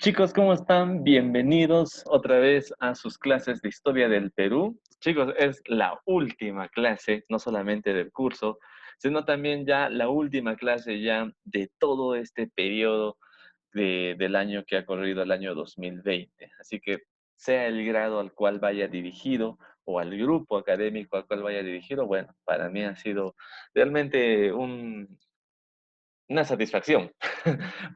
Chicos, ¿cómo están? Bienvenidos otra vez a sus clases de Historia del Perú. Chicos, es la última clase, no solamente del curso, sino también ya la última clase ya de todo este periodo del año que ha corrido, el año 2020. Así que sea el grado al cual vaya dirigido o al grupo académico al cual vaya dirigido, bueno, para mí ha sido realmente una satisfacción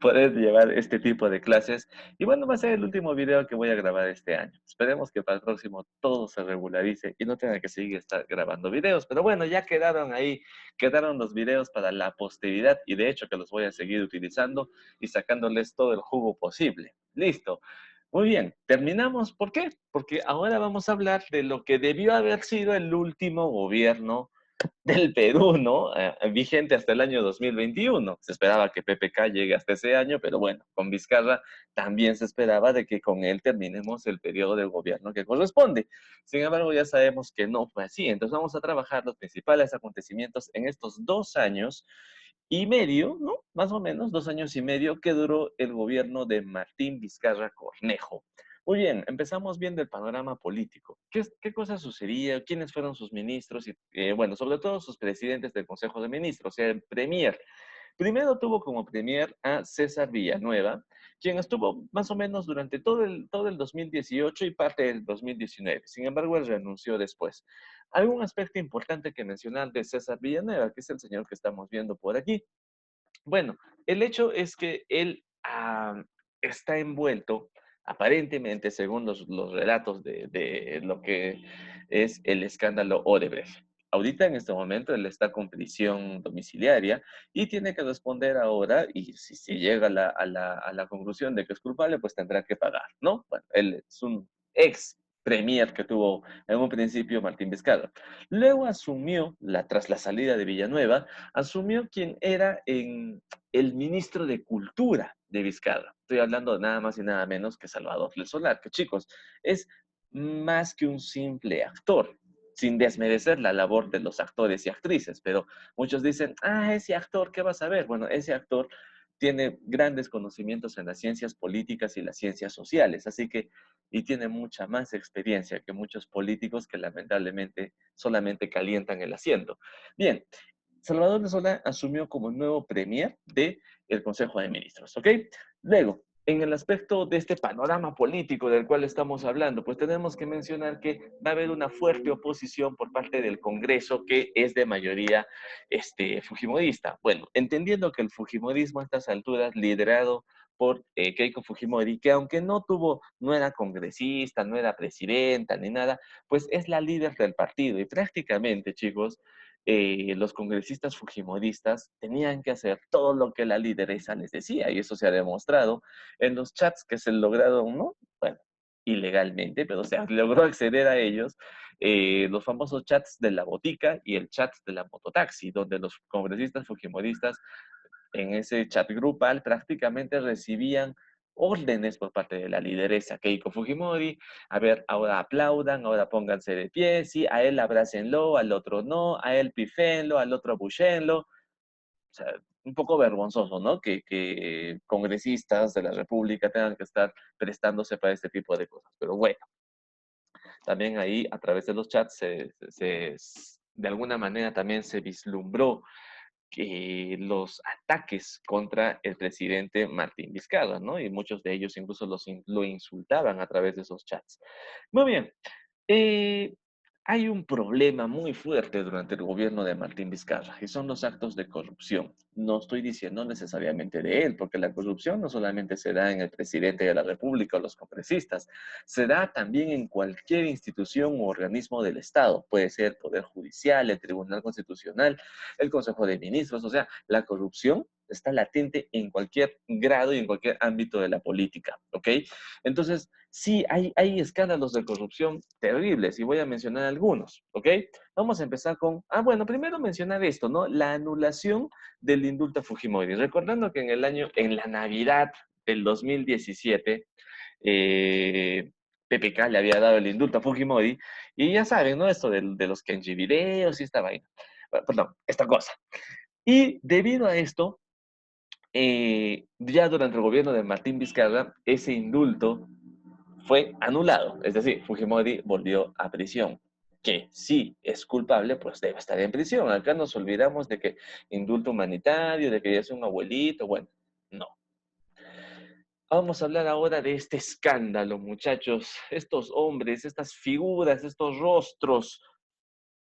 poder llevar este tipo de clases. Y bueno, va a ser el último video que voy a grabar este año. Esperemos que para el próximo todo se regularice y no tenga que seguir estar grabando videos. Pero bueno, ya quedaron ahí, quedaron los videos para la posteridad y de hecho que los voy a seguir utilizando y sacándoles todo el jugo posible. Listo. Muy bien, terminamos. ¿Por qué? Porque ahora vamos a hablar de lo que debió haber sido el último gobierno del Perú, ¿no? Vigente hasta el año 2021. Se esperaba que PPK llegue hasta ese año, pero bueno, con Vizcarra también se esperaba de que con él terminemos el periodo de gobierno que corresponde. Sin embargo, ya sabemos que no fue así. Entonces vamos a trabajar los principales acontecimientos en estos 2 años y medio, ¿no? Más o menos 2 años y medio que duró el gobierno de Martín Vizcarra Cornejo. Muy bien, empezamos viendo el panorama político. ¿Qué cosa sucedía? ¿Quiénes fueron sus ministros? Y, bueno, sobre todo sus presidentes del Consejo de Ministros, o sea, el premier. Primero tuvo como premier a César Villanueva, quien estuvo más o menos durante todo el 2018 y parte del 2019. Sin embargo, él renunció después. Hay un aspecto importante que mencionar de César Villanueva, que es el señor que estamos viendo por aquí. Bueno, el hecho es que él está envuelto, aparentemente, según los relatos de lo que es el escándalo Odebrecht. Ahorita, en este momento, él está con prisión domiciliaria y tiene que responder ahora, y si llega a la conclusión de que es culpable, pues tendrá que pagar, ¿no? Bueno, él es un ex premier que tuvo en un principio Martín Vizcarra. Luego asumió, tras la salida de Villanueva, asumió quien era el ministro de Cultura de Vizcarra. Estoy hablando de nada más y nada menos que Salvador del Solar, que chicos, es más que un simple actor, sin desmerecer la labor de los actores y actrices, pero muchos dicen, ese actor, ¿qué vas a ver? Bueno, ese actor tiene grandes conocimientos en las ciencias políticas y las ciencias sociales, así que, y tiene mucha más experiencia que muchos políticos que lamentablemente solamente calientan el asiento. Bien, Salvador de Sola asumió como nuevo premier del Consejo de Ministros, ¿ok? Luego, en el aspecto de este panorama político del cual estamos hablando, pues tenemos que mencionar que va a haber una fuerte oposición por parte del Congreso que es de mayoría fujimorista. Bueno, entendiendo que el fujimorismo a estas alturas, liderado por Keiko Fujimori, que aunque no era congresista, no era presidenta ni nada, pues es la líder del partido y prácticamente, chicos, los congresistas fujimoristas tenían que hacer todo lo que la lideresa les decía, y eso se ha demostrado en los chats que se lograron, ¿no? Bueno, ilegalmente, pero se logró acceder a ellos, los famosos chats de la botica y el chat de la mototaxi, donde los congresistas fujimoristas en ese chat grupal prácticamente recibían órdenes por parte de la lideresa Keiko Fujimori. A ver, ahora aplaudan, ahora pónganse de pie, sí, a él abrácenlo, al otro no, a él pifenlo, al otro abúchenlo. O sea, un poco vergonzoso, ¿no? Que congresistas de la República tengan que estar prestándose para este tipo de cosas. Pero bueno, también ahí a través de los chats de alguna manera también se vislumbró que los ataques contra el presidente Martín Vizcarra, ¿no? Y muchos de ellos incluso lo insultaban a través de esos chats. Muy bien, eh, hay un problema muy fuerte durante el gobierno de Martín Vizcarra y son los actos de corrupción. No estoy diciendo necesariamente de él, porque la corrupción no solamente se da en el presidente de la República o los congresistas, se da también en cualquier institución u organismo del Estado. Puede ser el Poder Judicial, el Tribunal Constitucional, el Consejo de Ministros. O sea, la corrupción está latente en cualquier grado y en cualquier ámbito de la política, ¿ok? Entonces, sí, hay escándalos de corrupción terribles y voy a mencionar algunos, ¿ok? Vamos a empezar con, bueno, primero mencionar esto, ¿no? La anulación del indulto a Fujimori. Recordando que en la Navidad del 2017, PPK le había dado el indulto a Fujimori y ya saben, ¿no? Esto de los Kenji videos y esta vaina. Perdón, esta cosa. Y debido a esto, ya durante el gobierno de Martín Vizcarra, ese indulto fue anulado. Es decir, Fujimori volvió a prisión. Que si es culpable, pues debe estar en prisión. Acá nos olvidamos de que indulto humanitario, de que ya es un abuelito, bueno, no. Vamos a hablar ahora de este escándalo, muchachos. Estos hombres, estas figuras, estos rostros,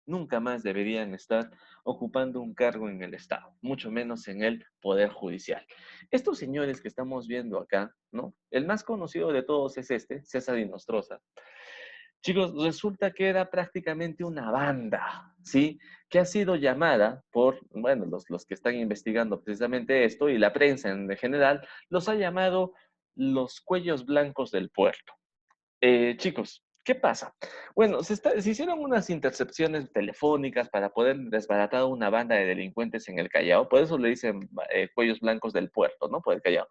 nunca más deberían estar ocupando un cargo en el Estado, mucho menos en el Poder Judicial. Estos señores que estamos viendo acá, ¿no? El más conocido de todos es este, César Inostroza. Chicos, resulta que era prácticamente una banda, ¿sí? Que ha sido llamada por, bueno, los que están investigando precisamente esto y la prensa en general, los ha llamado los cuellos blancos del puerto. Chicos, ¿qué pasa? Bueno, se hicieron unas intercepciones telefónicas para poder desbaratar una banda de delincuentes en el Callao, por eso le dicen cuellos blancos del puerto, ¿no? Por el Callao.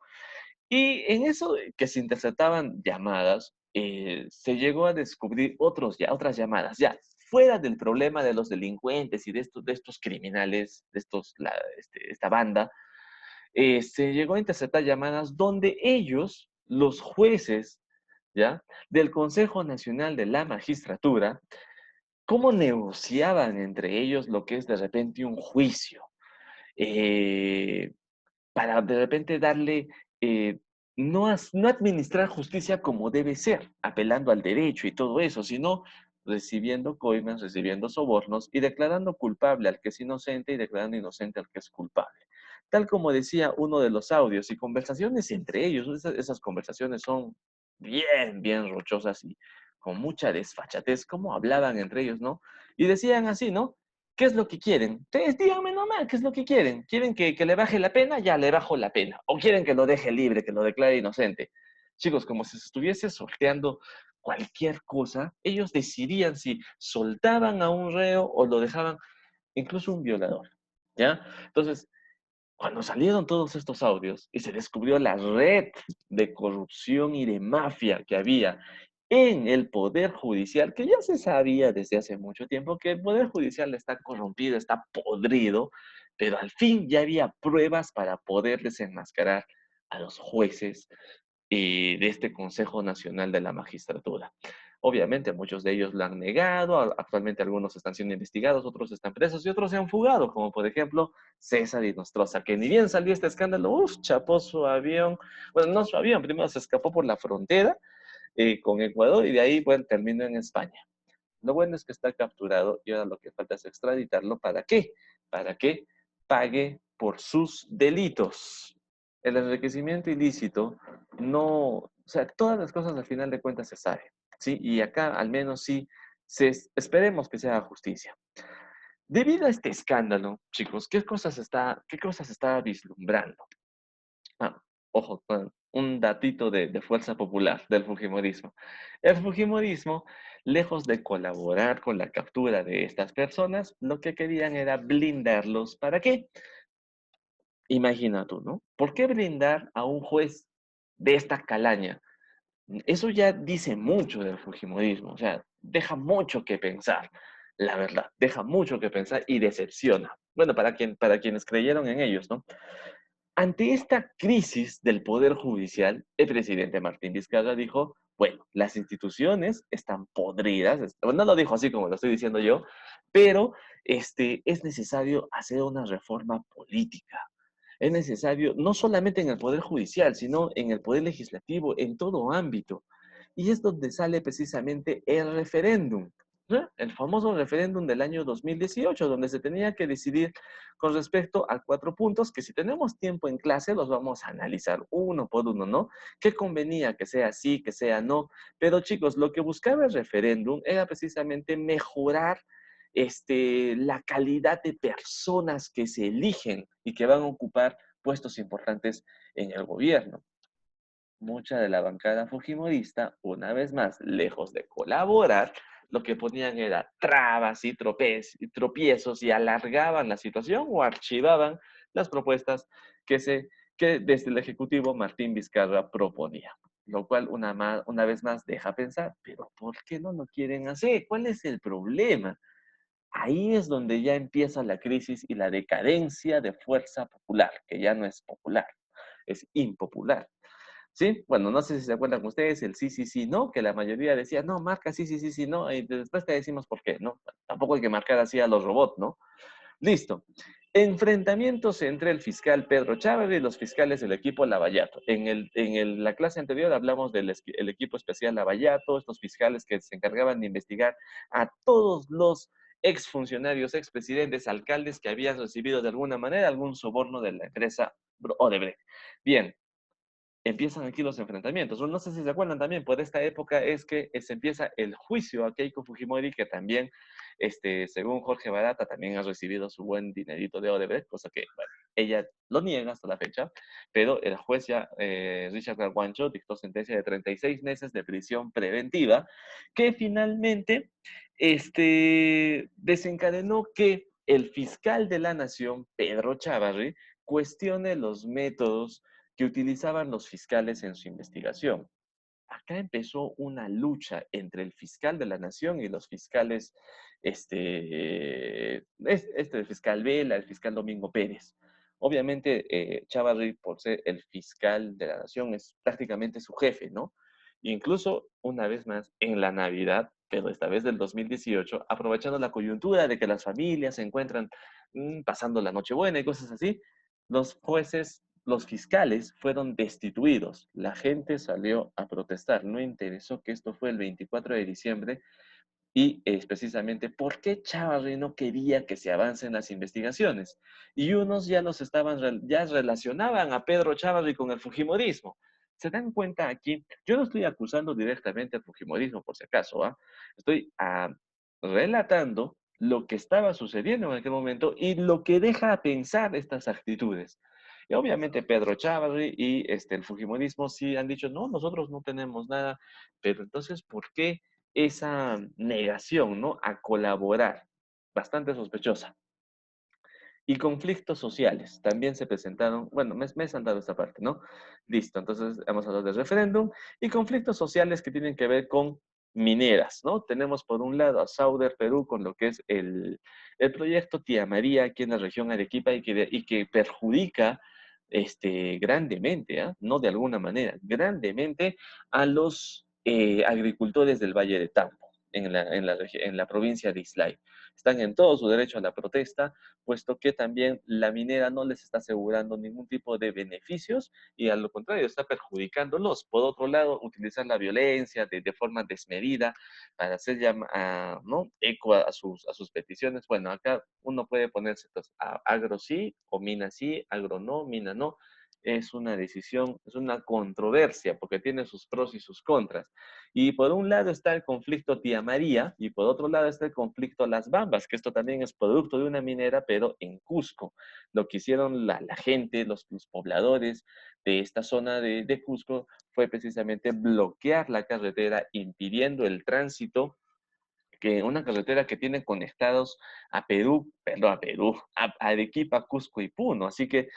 Y en eso que se interceptaban llamadas, se llegó a descubrir otras llamadas, ya fuera del problema de los delincuentes y de estos criminales, esta banda, se llegó a interceptar llamadas donde ellos, los jueces, ¿ya? Del Consejo Nacional de la Magistratura, cómo negociaban entre ellos lo que es de repente un juicio. Eh, para de repente darle, no administrar justicia como debe ser, apelando al derecho y todo eso, sino recibiendo coimas, recibiendo sobornos y declarando culpable al que es inocente y declarando inocente al que es culpable. Tal como decía uno de los audios y conversaciones entre ellos, esas conversaciones son bien rochosas y con mucha desfachatez, cómo hablaban entre ellos, ¿no? Y decían así, ¿no? ¿Qué es lo que quieren? Ustedes díganme nomás, ¿qué es lo que quieren? ¿Quieren que le baje la pena? Ya le bajo la pena. ¿O quieren que lo deje libre, que lo declare inocente? Chicos, como si se estuviese sorteando cualquier cosa, ellos decidían si soltaban a un reo o lo dejaban, incluso un violador. ¿Ya? Entonces, cuando salieron todos estos audios y se descubrió la red de corrupción y de mafia que había en el Poder Judicial, que ya se sabía desde hace mucho tiempo que el Poder Judicial está corrompido, está podrido, pero al fin ya había pruebas para poder desenmascarar a los jueces de este Consejo Nacional de la Magistratura. Obviamente muchos de ellos lo han negado, actualmente algunos están siendo investigados, otros están presos y otros se han fugado, como por ejemplo César Inostroza, que ni bien salió este escándalo, chapó su avión, bueno, no su avión, primero se escapó por la frontera con Ecuador y de ahí, bueno, terminó en España. Lo bueno es que está capturado y ahora lo que falta es extraditarlo. ¿Para qué? Para que pague por sus delitos. El enriquecimiento ilícito no, o sea, todas las cosas al final de cuentas se sabe, ¿sí? Y acá al menos sí, esperemos que se haga justicia. Debido a este escándalo, chicos, qué cosas está vislumbrando? Ah, ojo, con un datito de fuerza popular del Fujimorismo. El Fujimorismo, lejos de colaborar con la captura de estas personas, lo que querían era blindarlos. ¿Para qué? Imagina tú, ¿no? ¿Por qué blindar a un juez de esta calaña? Eso ya dice mucho del Fujimorismo, o sea, deja mucho que pensar, la verdad, deja mucho que pensar y decepciona. Bueno, para quienes creyeron en ellos, ¿no? Ante esta crisis del Poder Judicial, el presidente Martín Vizcarra dijo, bueno, las instituciones están podridas, no lo dijo así como lo estoy diciendo yo, pero es necesario hacer una reforma política. Es necesario, no solamente en el Poder Judicial, sino en el Poder Legislativo, en todo ámbito. Y es donde sale precisamente el referéndum, ¿no? El famoso referéndum del año 2018, donde se tenía que decidir con respecto a 4 puntos que si tenemos tiempo en clase los vamos a analizar uno por uno, ¿no? ¿Qué convenía que sea sí, que sea no? Pero chicos, lo que buscaba el referéndum era precisamente mejorar la calidad de personas que se eligen y que van a ocupar puestos importantes en el gobierno. Mucha de la bancada fujimorista, una vez más, lejos de colaborar, lo que ponían era trabas y tropiezos y alargaban la situación o archivaban las propuestas que desde el Ejecutivo Martín Vizcarra proponía. Lo cual una vez más deja pensar, pero ¿por qué no lo quieren hacer? ¿Cuál es el problema? Ahí es donde ya empieza la crisis y la decadencia de fuerza popular, que ya no es popular. es impopular. ¿Sí? Bueno, no sé si se acuerdan ustedes, el sí, sí, sí, no, que la mayoría decía, no, marca sí, sí, sí, sí, no, y después te decimos por qué, ¿no? Tampoco hay que marcar así a los robots, ¿no? Listo. Enfrentamientos entre el fiscal Pedro Chávez y los fiscales del equipo Lavallato. La clase anterior hablamos del el equipo especial Lavallato, estos fiscales que se encargaban de investigar a todos los exfuncionarios, expresidentes, alcaldes que habían recibido de alguna manera algún soborno de la empresa Odebrecht. Bien, empiezan aquí los enfrentamientos. No sé si se acuerdan también, por esta época es que se empieza el juicio a Keiko Fujimori, que también, según Jorge Barata, también ha recibido su buen dinerito de Odebrecht, cosa que, bueno, ella lo niega hasta la fecha, pero el juez ya, Richard Garguancho, dictó sentencia de 36 meses de prisión preventiva, que finalmente desencadenó que el fiscal de la Nación, Pedro Chávarri, cuestione los métodos que utilizaban los fiscales en su investigación. Acá empezó una lucha entre el fiscal de la Nación y los fiscales, el fiscal Vela, el fiscal Domingo Pérez. Obviamente, Chávarri, por ser el fiscal de la Nación, es prácticamente su jefe, ¿no? Incluso, una vez más, en la Navidad, pero esta vez del 2018, aprovechando la coyuntura de que las familias se encuentran pasando la Nochebuena y cosas así, los jueces, los fiscales fueron destituidos. La gente salió a protestar. No interesó que esto fue el 24 de diciembre y es precisamente por qué Chávarri no quería que se avancen las investigaciones. Y unos ya los estaban, ya relacionaban a Pedro Chávarri con el Fujimorismo. ¿Se dan cuenta aquí? Yo no estoy acusando directamente al Fujimorismo, por si acaso, ¿ah? Estoy relatando lo que estaba sucediendo en aquel momento y lo que deja a pensar estas actitudes. Y obviamente Pedro Chávarri y el Fujimorismo sí han dicho, no, nosotros no tenemos nada, pero entonces, ¿por qué esa negación, ¿no? A colaborar? Bastante sospechosa. Y conflictos sociales también se presentaron. Bueno, me he saltado esta parte, ¿no? Listo, entonces hemos hablado del referéndum y conflictos sociales que tienen que ver con mineras, ¿no? Tenemos por un lado a Sauder, Perú, con lo que es el proyecto Tía María aquí en la región Arequipa y que perjudica grandemente, ¿ah? No de alguna manera, grandemente a los agricultores del Valle de Tambo, en la provincia de Islay. Están en todo su derecho a la protesta, puesto que también la minera no les está asegurando ningún tipo de beneficios y a lo contrario está perjudicándolos. Por otro lado, utilizar la violencia de forma desmedida para hacer ¿no? eco a sus peticiones. Bueno, acá uno puede ponerse pues, agro sí o mina sí, agro no, mina no. Es una decisión, es una controversia porque tiene sus pros y sus contras. Y por un lado está el conflicto Tía María y por otro lado está el conflicto Las Bambas, que esto también es producto de una minera, pero en Cusco. Lo que hicieron la gente, los pobladores de esta zona de Cusco fue precisamente bloquear la carretera, impidiendo el tránsito, que una carretera que tiene conectados a Perú, perdón, a Arequipa, Cusco y Puno. Así que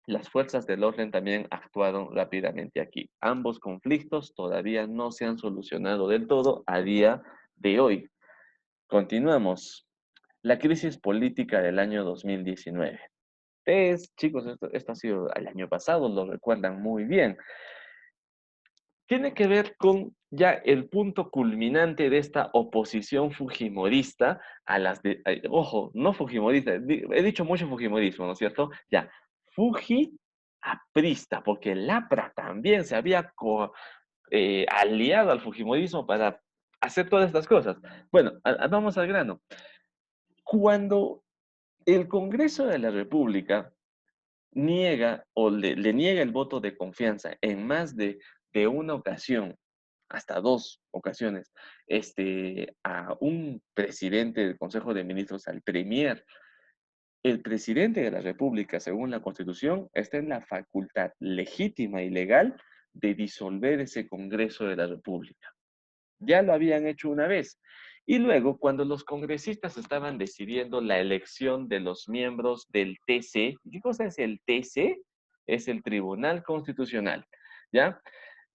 las fuerzas del orden también actuaron rápidamente aquí. Ambos conflictos todavía no se han solucionado del todo a día de hoy. Continuamos. La crisis política del año 2019. Ustedes, chicos, esto ha sido el año pasado, lo recuerdan muy bien. Tiene que ver con ya el punto culminante de esta oposición fujimorista a ojo, no fujimorista, he dicho mucho fujimorismo, ¿no es cierto? Ya, fujiaprista, porque el APRA también se había aliado al fujimorismo para hacer todas estas cosas. Bueno, vamos al grano. Cuando el Congreso de la República niega o le niega el voto de confianza en más de una ocasión, hasta dos ocasiones, a un presidente del Consejo de Ministros, al premier, el presidente de la República, según la Constitución, está en la facultad legítima y legal de disolver ese Congreso de la República. Ya lo habían hecho una vez. Y luego, cuando los congresistas estaban decidiendo la elección de los miembros del TC, ¿qué cosa es el TC? Es el Tribunal Constitucional, ¿ya?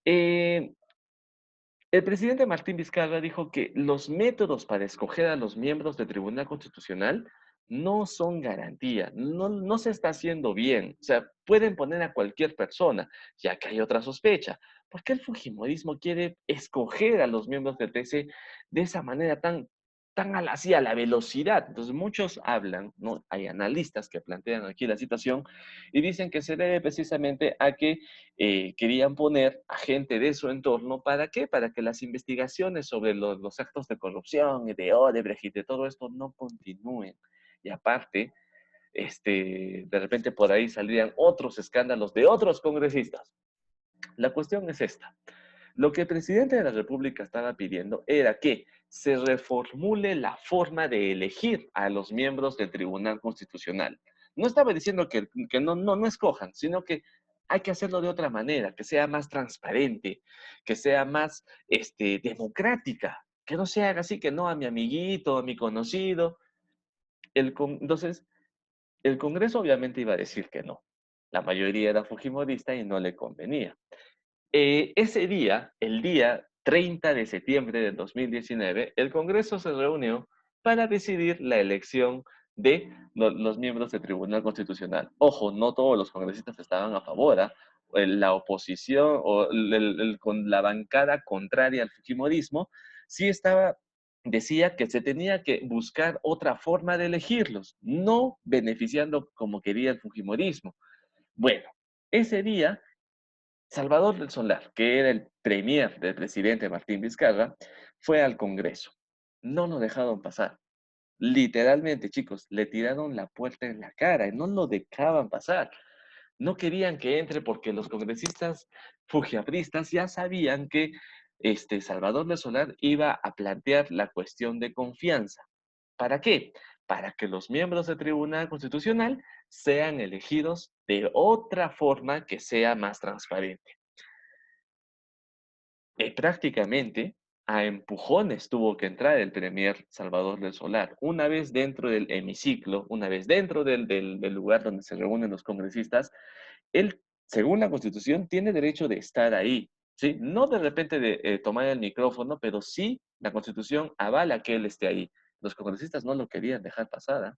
Eh, el presidente Martín Vizcarra dijo que los métodos para escoger a los miembros del Tribunal Constitucional no son garantía, no se está haciendo bien. O sea, pueden poner a cualquier persona, ya que hay otra sospecha. ¿Por qué el fujimorismo quiere escoger a los miembros del TC de esa manera así, a la velocidad? Entonces, muchos hablan, ¿no? Hay analistas que plantean aquí la situación y dicen que se debe precisamente a que querían poner a gente de su entorno. ¿Para qué? Para que las investigaciones sobre los actos de corrupción y de Odebrecht y de todo esto no continúen. Y aparte, de repente por ahí saldrían otros escándalos de otros congresistas. La cuestión es esta. Lo que el presidente de la República estaba pidiendo era que se reformule la forma de elegir a los miembros del Tribunal Constitucional. No estaba diciendo que no escojan, sino que hay que hacerlo de otra manera, que sea más transparente, que sea más democrática, que no se haga así, que no a mi amiguito, a mi conocido. Entonces, el Congreso obviamente iba a decir que no. La mayoría era fujimorista y no le convenía. Ese día, el día 30 de septiembre del 2019, el Congreso se reunió para decidir la elección de los miembros del Tribunal Constitucional. Ojo, no todos los congresistas estaban a favor. La oposición o con la bancada contraria al fujimorismo sí decía que se tenía que buscar otra forma de elegirlos, no beneficiando como quería el fujimorismo. Bueno, ese día Salvador del Solar, que era el premier del presidente Martín Vizcarra, fue al Congreso. No lo dejaron pasar. Literalmente, chicos, le tiraron la puerta en la cara y no lo dejaban pasar. No querían que entre porque los congresistas fujiapristas ya sabían que Salvador del Solar iba a plantear la cuestión de confianza. ¿Para qué? Para que los miembros del Tribunal Constitucional sean elegidos de otra forma que sea más transparente. Prácticamente a empujones tuvo que entrar el premier Salvador del Solar. Una vez dentro del hemiciclo, una vez dentro del lugar donde se reúnen los congresistas, él, según la Constitución, tiene derecho de estar ahí, ¿sí? No de repente de tomar el micrófono, pero sí la Constitución avala que él esté ahí. Los congresistas no lo querían dejar pasar, ¿ah?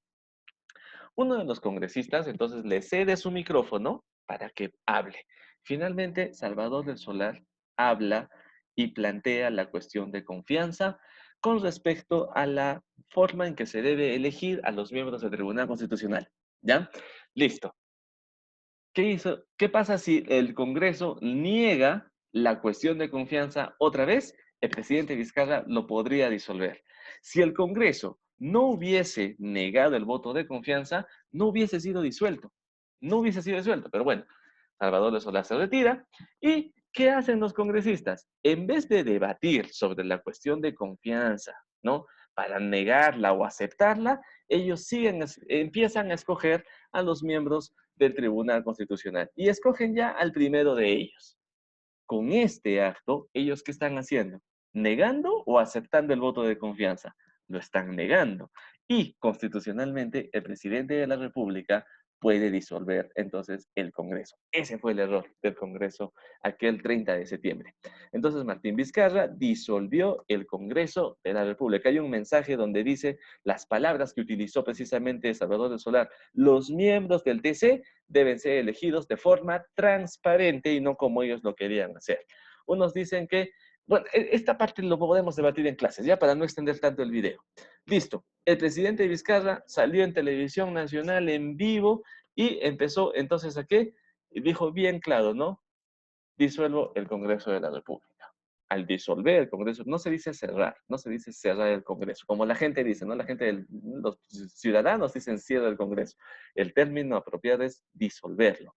Uno de los congresistas entonces le cede su micrófono para que hable. Finalmente, Salvador del Solar habla y plantea la cuestión de confianza con respecto a la forma en que se debe elegir a los miembros del Tribunal Constitucional. ¿Ya? Listo. ¿Qué hizo? ¿Qué pasa si el Congreso niega la cuestión de confianza otra vez? El presidente Vizcarra lo podría disolver. Si el Congreso no hubiese negado el voto de confianza, no hubiese sido disuelto. No hubiese sido disuelto, pero bueno, Salvador de Solá se retira. ¿Y qué hacen los congresistas? En vez de debatir sobre la cuestión de confianza, ¿no? Para negarla o aceptarla, ellos empiezan a escoger a los miembros del Tribunal Constitucional y escogen ya al primero de ellos. Con este acto, ¿ellos qué están haciendo? ¿Negando o aceptando el voto de confianza? Lo están negando. Y constitucionalmente, el presidente de la República puede disolver entonces el Congreso. Ese fue el error del Congreso aquel 30 de septiembre. Entonces Martín Vizcarra disolvió el Congreso de la República. Hay un mensaje donde dice las palabras que utilizó precisamente Salvador del Solar. Los miembros del TC deben ser elegidos de forma transparente y no como ellos lo querían hacer. Unos dicen que, bueno, esta parte lo podemos debatir en clases, ya para no extender tanto el video. Listo. El presidente Vizcarra salió en televisión nacional en vivo y empezó entonces a qué? Y dijo bien claro, ¿no? Disuelvo el Congreso de la República. Al disolver el Congreso, no se dice cerrar, no se dice cerrar el Congreso, como la gente dice, ¿no? La gente, los ciudadanos dicen cierra el Congreso. El término apropiado es disolverlo.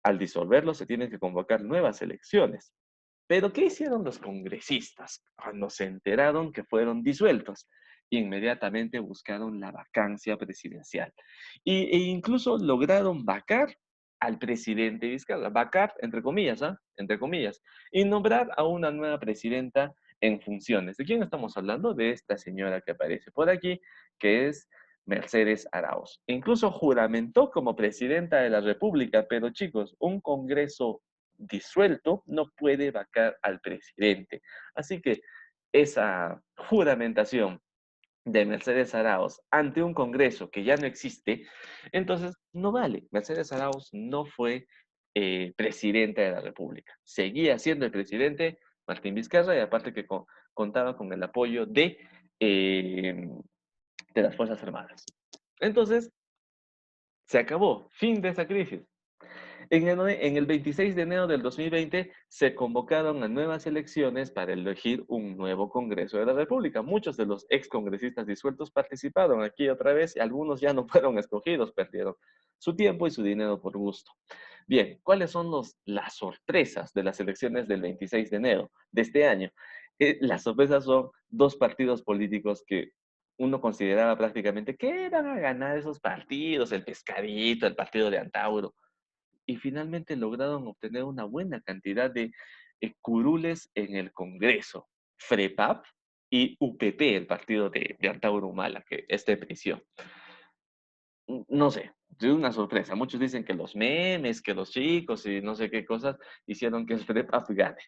Al disolverlo se tienen que convocar nuevas elecciones. Pero ¿qué hicieron los congresistas cuando se enteraron que fueron disueltos? Inmediatamente buscaron la vacancia presidencial e incluso lograron vacar al presidente Vizcarra, vacar entre comillas, ¿ah? Entre comillas, y nombrar a una nueva presidenta en funciones. ¿De quién estamos hablando? De esta señora que aparece por aquí, que es Mercedes Arauz. Incluso juramentó como presidenta de la República, pero chicos, un Congreso disuelto no puede vacar al presidente. Así que esa juramentación de Mercedes Arauz ante un Congreso que ya no existe, entonces no vale. Mercedes Arauz no fue presidenta de la República. Seguía siendo el presidente Martín Vizcarra y aparte que contaba con el apoyo eh, de las Fuerzas Armadas. Entonces, se acabó. Fin de esa crisis. En el 26 de enero del 2020 se convocaron a nuevas elecciones para elegir un nuevo Congreso de la República. Muchos de los excongresistas disueltos participaron aquí otra vez y algunos ya no fueron escogidos, perdieron su tiempo y su dinero por gusto. Bien, ¿cuáles son las sorpresas de las elecciones del 26 de enero de este año? Las sorpresas son dos partidos políticos que uno consideraba prácticamente que iban a ganar esos partidos, el Pescadito, el partido de Antauro, y finalmente lograron obtener una buena cantidad de curules en el Congreso. FREPAP y UPP, el partido de Antauro Humala, que está en prisión. No sé, es una sorpresa. Muchos dicen que los memes, que los chicos y no sé qué cosas hicieron que el FREPAP gane.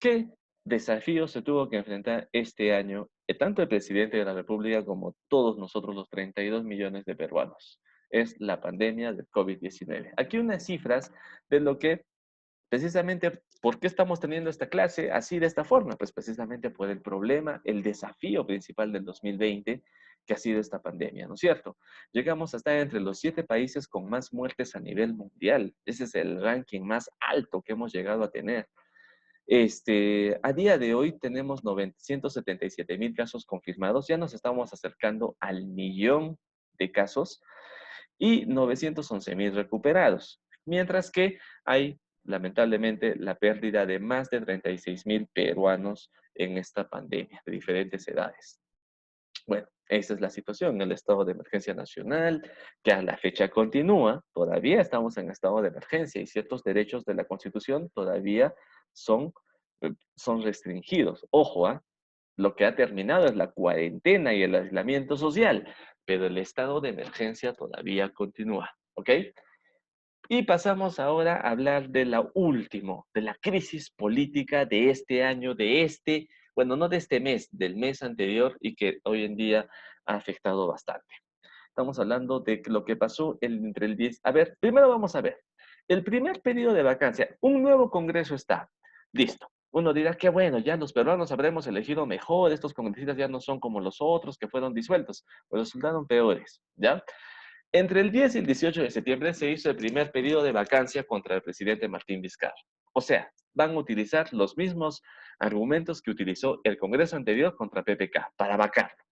¿Qué desafío se tuvo que enfrentar este año tanto el presidente de la República como todos nosotros los 32 millones de peruanos? Es la pandemia del COVID-19. Aquí unas cifras de lo que precisamente, ¿por qué estamos teniendo esta clase así de esta forma? Pues precisamente por el problema, el desafío principal del 2020, que ha sido esta pandemia, ¿no es cierto? Llegamos a estar entre los 7 países con más muertes a nivel mundial. Ese es el ranking más alto que hemos llegado a tener. A día de hoy tenemos 977,000 casos confirmados, ya nos estamos acercando al millón de casos y 911,000 recuperados, mientras que hay lamentablemente la pérdida de más de 36,000 peruanos en esta pandemia de diferentes edades. Bueno, esa es la situación, el estado de emergencia nacional, que a la fecha continúa, todavía estamos en estado de emergencia y ciertos derechos de la Constitución todavía son, son restringidos. Ojo, lo que ha terminado es la cuarentena y el aislamiento social, pero el estado de emergencia todavía continúa, ¿ok? Y pasamos ahora a hablar de la última, de la crisis política de este año, bueno, no de este mes, del mes anterior y que hoy en día ha afectado bastante. Estamos hablando de lo que pasó entre el 10. A ver, primero vamos a ver. El primer periodo de vacancia, un nuevo Congreso está. Listo. Uno dirá que bueno, ya los peruanos habremos elegido mejor, estos congresistas ya no son como los otros que fueron disueltos, pero resultaron peores, ¿ya? Entre el 10 y el 18 de septiembre se hizo el primer periodo de vacancia contra el presidente Martín Vizcarra. O sea, van a utilizar los mismos argumentos que utilizó el Congreso anterior contra PPK para vacarlo.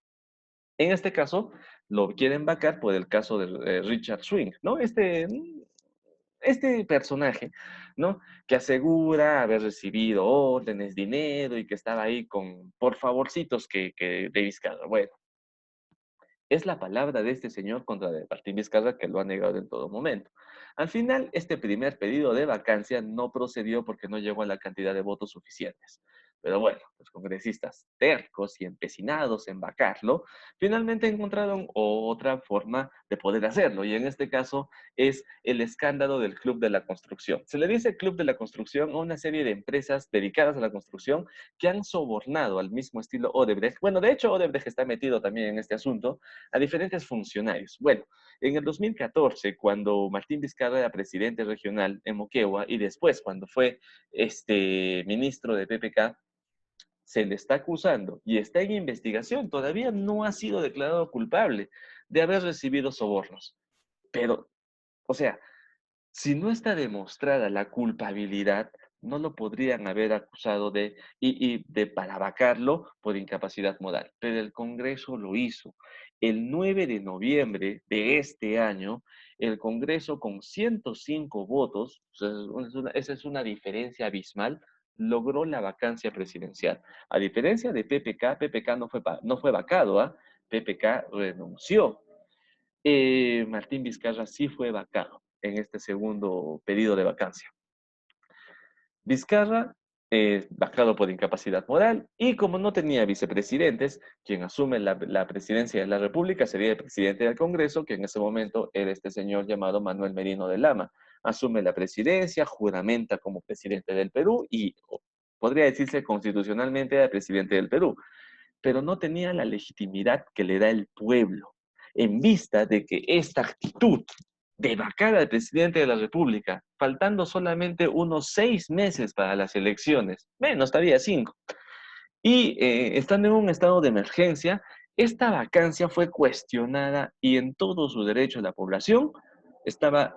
En este caso, lo quieren vacar por el caso de Richard Swing, ¿no? Este personaje, ¿no? Que asegura haber recibido órdenes, dinero y que estaba ahí por favorcitos que de Vizcarra. Bueno, es la palabra de este señor contra de Martín Vizcarra que lo ha negado en todo momento. Al final, este primer pedido de vacancia no procedió porque no llegó a la cantidad de votos suficientes. Pero bueno, los congresistas tercos y empecinados en vacarlo, finalmente encontraron otra forma de poder hacerlo. Y en este caso es el escándalo del Club de la Construcción. Se le dice Club de la Construcción a una serie de empresas dedicadas a la construcción que han sobornado al mismo estilo Odebrecht. Bueno, de hecho, Odebrecht está metido también en este asunto, a diferentes funcionarios. Bueno, en el 2014, cuando Martín Vizcarra era presidente regional en Moquegua y después cuando fue ministro de PPK, se le está acusando y está en investigación, todavía no ha sido declarado culpable de haber recibido sobornos. Pero, o sea, si no está demostrada la culpabilidad, no lo podrían haber acusado para vacarlo por incapacidad moral. Pero el Congreso lo hizo. El 9 de noviembre de este año, el Congreso con 105 votos, esa es una diferencia abismal, logró la vacancia presidencial. A diferencia de PPK, PPK no fue vacado, ¿ah? PPK renunció. Martín Vizcarra sí fue vacado en este segundo pedido de vacancia. Vizcarra, vacado por incapacidad moral, y como no tenía vicepresidentes, quien asume la presidencia de la República sería el presidente del Congreso, que en ese momento era este señor llamado Manuel Merino de Lama. Asume la presidencia, juramenta como presidente del Perú y podría decirse constitucionalmente era presidente del Perú. pero no tenía la legitimidad que le da el pueblo, en vista de que esta actitud de vacar al presidente de la República, faltando solamente unos 6 meses para las elecciones, menos, todavía 5, y estando en un estado de emergencia, esta vacancia fue cuestionada y en todo su derecho la población estaba,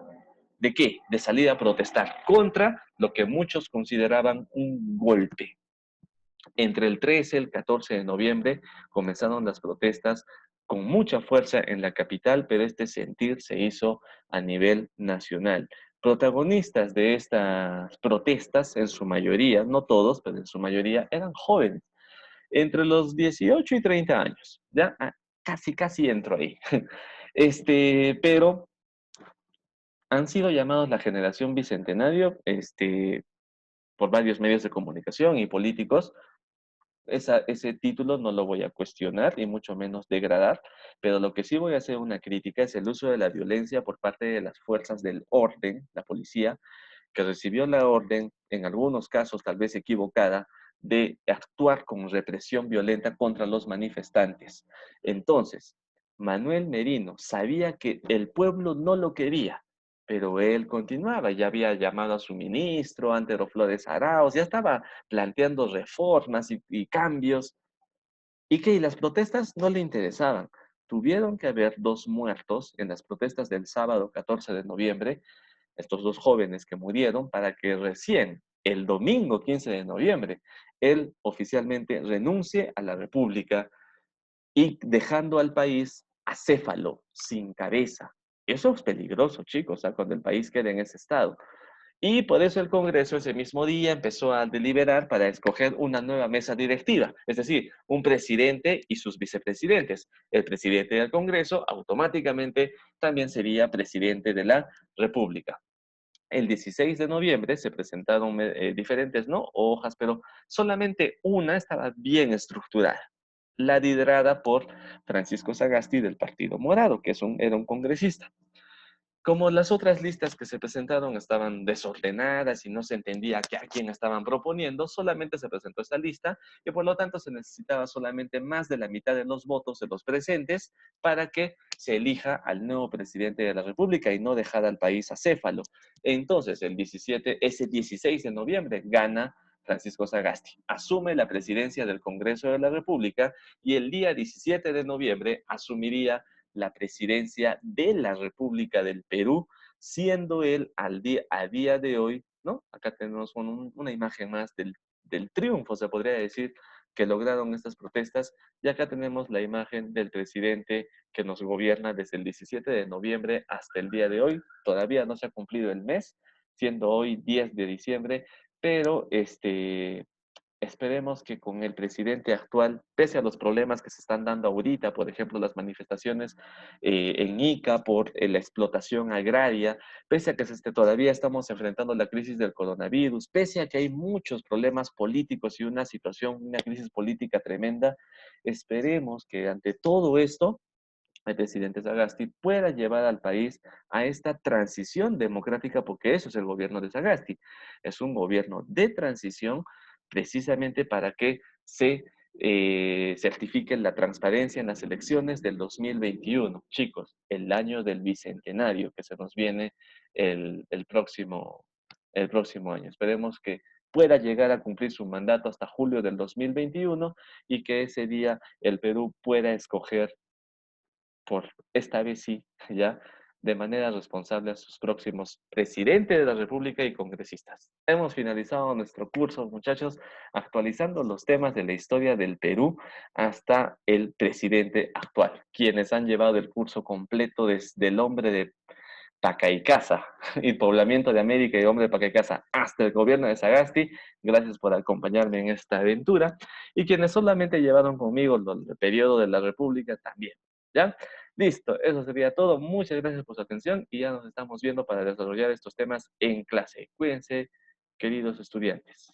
¿de qué? De salir a protestar contra lo que muchos consideraban un golpe. Entre el 13 y el 14 de noviembre comenzaron las protestas con mucha fuerza en la capital, pero este sentir se hizo a nivel nacional. Protagonistas de estas protestas, en su mayoría, no todos, pero en su mayoría, eran jóvenes, entre los 18 y 30 años. Ya casi entro ahí. Pero han sido llamados la generación bicentenario, por varios medios de comunicación y políticos. Ese título no lo voy a cuestionar y mucho menos degradar, pero lo que sí voy a hacer una crítica es el uso de la violencia por parte de las fuerzas del orden, la policía, que recibió la orden, en algunos casos tal vez equivocada, de actuar con represión violenta contra los manifestantes. Entonces, Manuel Merino sabía que el pueblo no lo quería, pero él continuaba, ya había llamado a su ministro, Antero Flores Arauz, ya estaba planteando reformas y cambios, y que las protestas no le interesaban. Tuvieron que haber 2 muertos en las protestas del sábado 14 de noviembre, estos 2 jóvenes que murieron, para que recién el domingo 15 de noviembre él oficialmente renuncie a la República y dejando al país acéfalo, sin cabeza. Eso es peligroso, chicos, cuando el país quede en ese estado. Y por eso el Congreso ese mismo día empezó a deliberar para escoger una nueva mesa directiva, es decir, un presidente y sus vicepresidentes. El presidente del Congreso automáticamente también sería presidente de la República. El 16 de noviembre se presentaron diferentes, ¿no?, hojas, pero solamente una estaba bien estructurada, la liderada por Francisco Sagasti del Partido Morado, que era un congresista. Como las otras listas que se presentaron estaban desordenadas y no se entendía a quién estaban proponiendo, solamente se presentó esta lista y por lo tanto se necesitaba solamente más de la mitad de los votos de los presentes para que se elija al nuevo presidente de la República y no dejar al país acéfalo. Entonces, ese 16 de noviembre gana Francisco Sagasti, asume la presidencia del Congreso de la República y el día 17 de noviembre asumiría la presidencia de la República del Perú, siendo él a día de hoy, ¿no? Acá tenemos una imagen más del triunfo, se podría decir, que lograron estas protestas, y acá tenemos la imagen del presidente que nos gobierna desde el 17 de noviembre hasta el día de hoy. Todavía no se ha cumplido el mes, siendo hoy 10 de diciembre, pero esperemos que con el presidente actual, pese a los problemas que se están dando ahorita, por ejemplo, las manifestaciones en Ica por la explotación agraria, pese a que todavía estamos enfrentando la crisis del coronavirus, pese a que hay muchos problemas políticos y una crisis política tremenda, esperemos que ante todo esto, el presidente Sagasti pueda llevar al país a esta transición democrática, porque eso es el gobierno de Sagasti. Es un gobierno de transición precisamente para que se certifique la transparencia en las elecciones del 2021. Chicos, el año del bicentenario que se nos viene el próximo año. Esperemos que pueda llegar a cumplir su mandato hasta julio del 2021 y que ese día el Perú pueda escoger por esta vez sí, ya, de manera responsable a sus próximos presidentes de la República y congresistas. Hemos finalizado nuestro curso, muchachos, actualizando los temas de la historia del Perú hasta el presidente actual, quienes han llevado el curso completo desde el hombre de Pacaycasa y poblamiento de América y hombre de Pacaycasa hasta el gobierno de Sagasti. Gracias por acompañarme en esta aventura. Y quienes solamente llevaron conmigo el periodo de la República también. ¿Ya? Listo, eso sería todo. Muchas gracias por su atención y ya nos estamos viendo para desarrollar estos temas en clase. Cuídense, queridos estudiantes.